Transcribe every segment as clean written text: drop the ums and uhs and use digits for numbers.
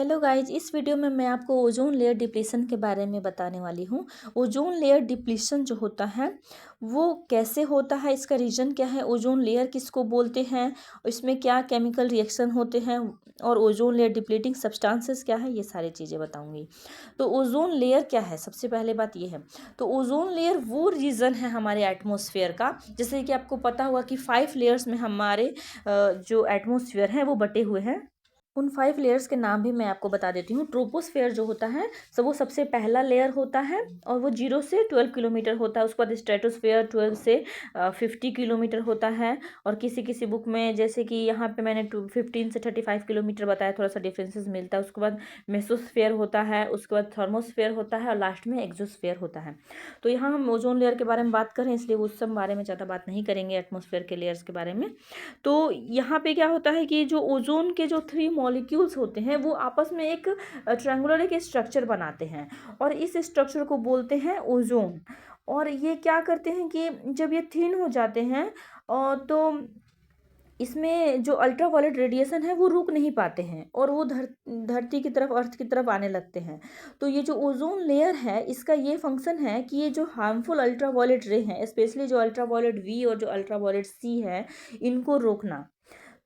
Hello guys, इस video में मैं आपको ओजोन लेयर डिप्लीशन के बारे में बताने वाली हूँ। ओजोन लेयर डिप्लीशन जो होता है वो कैसे होता है, इसका रीज़न क्या है, ओजोन लेयर किसको बोलते हैं, इसमें क्या केमिकल रिएक्शन होते हैं और ओजोन लेयर डिप्लीटिंग सब्सटेंसेस क्या है, ये सारी चीज़ें बताऊंगी। तो ओजोन लेयर क्या है, सबसे पहले बात ये है। तो ओजोन लेयर वो रीज़न है हमारे एटमॉस्फेयर का, जैसे कि आपको पता होगा कि 5 लेयर्स में हमारे जो एटमॉस्फेयर है वो बटे हुए हैं। उन 5 लेयर्स के नाम भी मैं आपको बता देती हूँ। ट्रोपोस्फेयर जो होता है वो सबसे पहला लेयर होता है और वो 0 से 12 किलोमीटर होता है। उसके बाद स्ट्रेटोस्फेयर 12 से 50 किलोमीटर होता है। और किसी किसी बुक में, जैसे कि यहाँ पे मैंने 15 से 35 किलोमीटर बताया, थोड़ा सा डिफरेंसेस मिलता है। उसके बाद मेसोस्फेयर होता है, उसके बाद थर्मोस्फेयर होता है और लास्ट में एक्सोस्फेयर होता है। तो यहाँ हम ओजोन लेयर के बारे में बात करें, इसलिए उस सब बारे में ज़्यादा बात नहीं करेंगे, एटमॉस्फेयर के लेयर्स के बारे में। तो यहाँ पे क्या होता है कि जो ओजोन के जो 3 मॉलिक्यूल्स होते हैं वो आपस में एक ट्रायंगुलर एक स्ट्रक्चर बनाते हैं और इस स्ट्रक्चर को बोलते हैं ओजोन। और ये क्या करते हैं कि जब ये थिन हो जाते हैं तो इसमें जो अल्ट्रावायलेट रेडिएशन है वो रुक नहीं पाते हैं और वो धरती की तरफ, अर्थ की तरफ आने लगते हैं। तो ये जो ओजोन लेयर है इसका ये फंक्शन है कि ये जो हार्मफुल अल्ट्रावायलेट रे हैं, स्पेशली जो अल्ट्रावायलेट वी और जो अल्ट्रावायलेट सी है, इनको रोकना।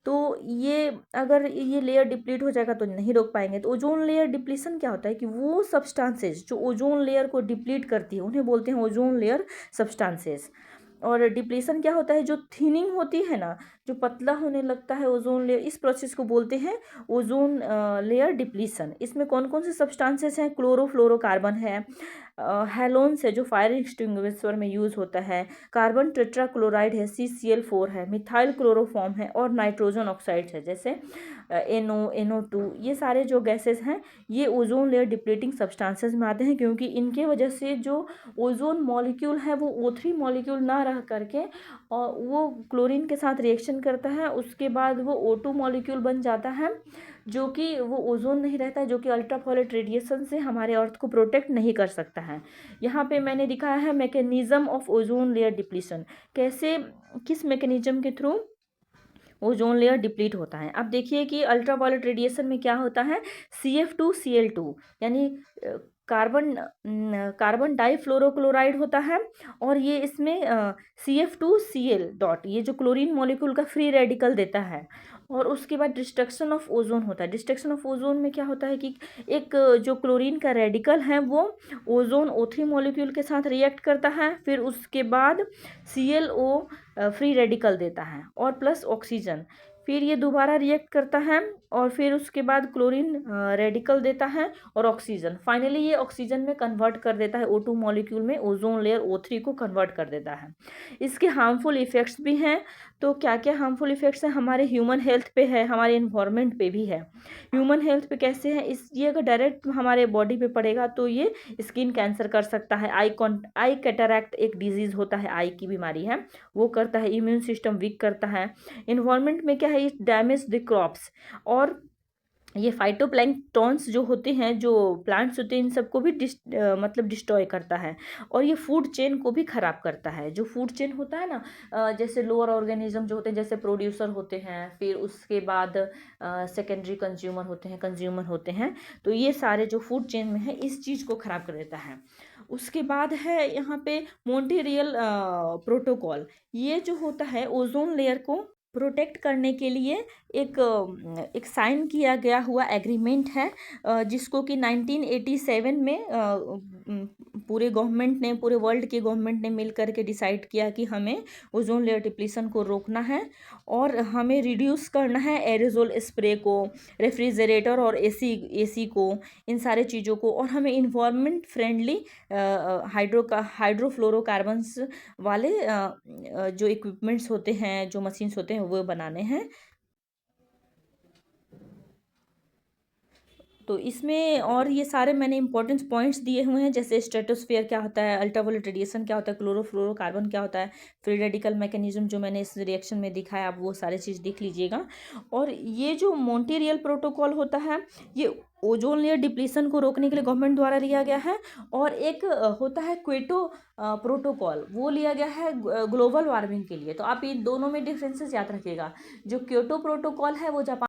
तो ये अगर ये लेयर डिप्लीट हो जाएगा तो नहीं रोक पाएंगे। तो ओजोन लेयर डिप्लीशन क्या होता है कि वो सब्सटेंसेस जो ओजोन लेयर को डिप्लीट करती है उन्हें बोलते हैं ओजोन लेयर सब्सटेंसेस। और डिप्लीशन क्या होता है, जो थिनिंग होती है ना, जो पतला होने लगता है ओजोन लेयर, इस प्रोसेस को बोलते हैं ओजोन लेयर डिप्लीशन। इसमें कौन कौन से सब्सटेंसेस हैं, क्लोरोफ्लोरोकार्बन है, हेलोन्स है जो फायर एक्सटिंग्विशर में यूज़ होता है, कार्बन टेट्राक्लोराइड है, CCl4 है, मिथाइल क्लोरोफॉर्म है और नाइट्रोजन ऑक्साइड है, जैसे NO2। ये सारे जो गैसेस हैं ये ओजोन लेयर डिप्लीटिंग सब्सटेंसेस में आते हैं, क्योंकि इनके वजह से जो ओजोन मॉलिक्यूल है वो O3 मॉलिक्यूल ना रह करके और वो क्लोरीन के साथ रिएक्शन करता है, उसके बाद वो O2 मॉलिक्यूल बन जाता है, जो कि वो ओजोन नहीं रहता है, जो कि अल्ट्रावायलेट रेडिएशन से हमारे अर्थ को प्रोटेक्ट नहीं कर सकता है। यहाँ पे मैंने दिखाया है mechanism of ozone layer depletion, कैसे, किस मैकेनिज्म के थ्रू ओजोन लेयर डिप्लीट होता है। अब देखिए कि अल्ट्रावायलेट रेडिएशन में क्या होता है, CF2Cl2 यानी कार्बन डाईफ्लोरोक्लोराइड होता है और ये इसमें CF2Cl डॉट, ये जो क्लोरीन मॉलिक्यूल का फ्री रेडिकल देता है। और उसके बाद डिस्ट्रक्शन ऑफ ओजोन होता है। डिस्ट्रक्शन ऑफ ओजोन में क्या होता है कि एक जो क्लोरीन का रेडिकल है वो ओजोन O3 मॉलिक्यूल के साथ रिएक्ट करता है, फिर उसके बाद ClO फ्री रेडिकल देता है और प्लस ऑक्सीजन, फिर ये दोबारा रिएक्ट करता है और फिर उसके बाद क्लोरीन रेडिकल देता है और ऑक्सीजन, फाइनली ये ऑक्सीजन में कन्वर्ट कर देता है, O2 मॉलिक्यूल में ओजोन लेयर O3 को कन्वर्ट कर देता है। इसके हार्मफुल इफ़ेक्ट्स भी हैं। तो क्या क्या हार्मफुल इफ़ेक्ट्स हैं, हमारे ह्यूमन हेल्थ पे है, हमारे इन्वायरमेंट पे भी है। ह्यूमन हेल्थ पे कैसे है, ये अगर डायरेक्ट हमारे बॉडी पे पड़ेगा तो ये स्किन कैंसर कर सकता है, आई कैटरैक्ट एक डिजीज़ होता है, आई की बीमारी है, वो करता है, इम्यून सिस्टम वीक करता है। इन्वायरमेंट में क्या है, ये डैमेज द क्रॉप्स, और ये फाइटोप्लैंक्टन्स जो होते हैं, जो प्लांट्स होते हैं, इन सबको भी मतलब डिस्ट्रॉय करता है। और ये फूड चेन को भी ख़राब करता है। जो फूड चेन होता है ना, जैसे लोअर ऑर्गेनिज्म जो होते हैं, जैसे प्रोड्यूसर होते हैं, फिर उसके बाद सेकेंडरी कंज्यूमर होते हैं, तो ये सारे जो फूड चेन में है इस चीज़ को ख़राब कर देता है। उसके बाद है यहाँ पे मॉन्ट्रियल प्रोटोकॉल। ये जो होता है ओजोन लेयर को प्रोटेक्ट करने के लिए एक साइन किया गया हुआ एग्रीमेंट है, जिसको कि 1987 में पूरे गवर्नमेंट ने, पूरे वर्ल्ड के गवर्नमेंट ने मिल करके डिसाइड किया कि हमें ओजोन लेयर डिप्लीशन को रोकना है और हमें रिड्यूस करना है एरोजोल स्प्रे को, रेफ्रिजरेटर और एसी को, इन सारे चीज़ों को, और हमें इन्वायरमेंट फ्रेंडली हाइड्रोफ्लोरोकार्बन्स वाले जो इक्विपमेंट्स होते हैं, जो मशीन्स होते हैं, वो बनाने हैं। तो इसमें और ये सारे मैंने इंपॉर्टेंट पॉइंट्स दिए हुए हैं, जैसे स्ट्रेटोस्फेयर क्या होता है, अल्ट्रावायलेट रेडिएशन क्या होता है, क्लोरोफ्लोरोकार्बन क्या होता है, फ्री रेडिकल मैकेनिज्म जो मैंने इस रिएक्शन में दिखाया, आप वो सारी चीज़ देख लीजिएगा। और ये जो मॉन्ट्रियल प्रोटोकॉल होता है ये ओजोन लेयर डिप्लीशन को रोकने के लिए गवर्नमेंट द्वारा लिया गया है। और एक होता है क्योटो प्रोटोकॉल, वो लिया गया है ग्लोबल वार्मिंग के लिए। तो आप इन दोनों में डिफरेंसेस याद रखिएगा। जो क्योटो प्रोटोकॉल है वो जापान